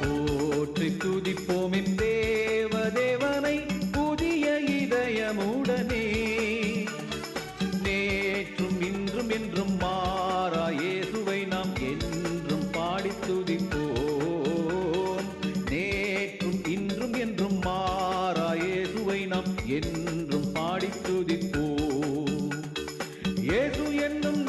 போற்றி துதிப்போம் தேவனை புதிய இதயமுடனே. நேற்றும் இன்றும் என்றும் மாறா இயேசுவை நாம் என்றும் பாடி துதிப்போம். நேற்றும் இன்றும் என்றும் மாறா இயேசுவை நாம் என்றும் பாடி துதிப்போம். இயேசு என்னும்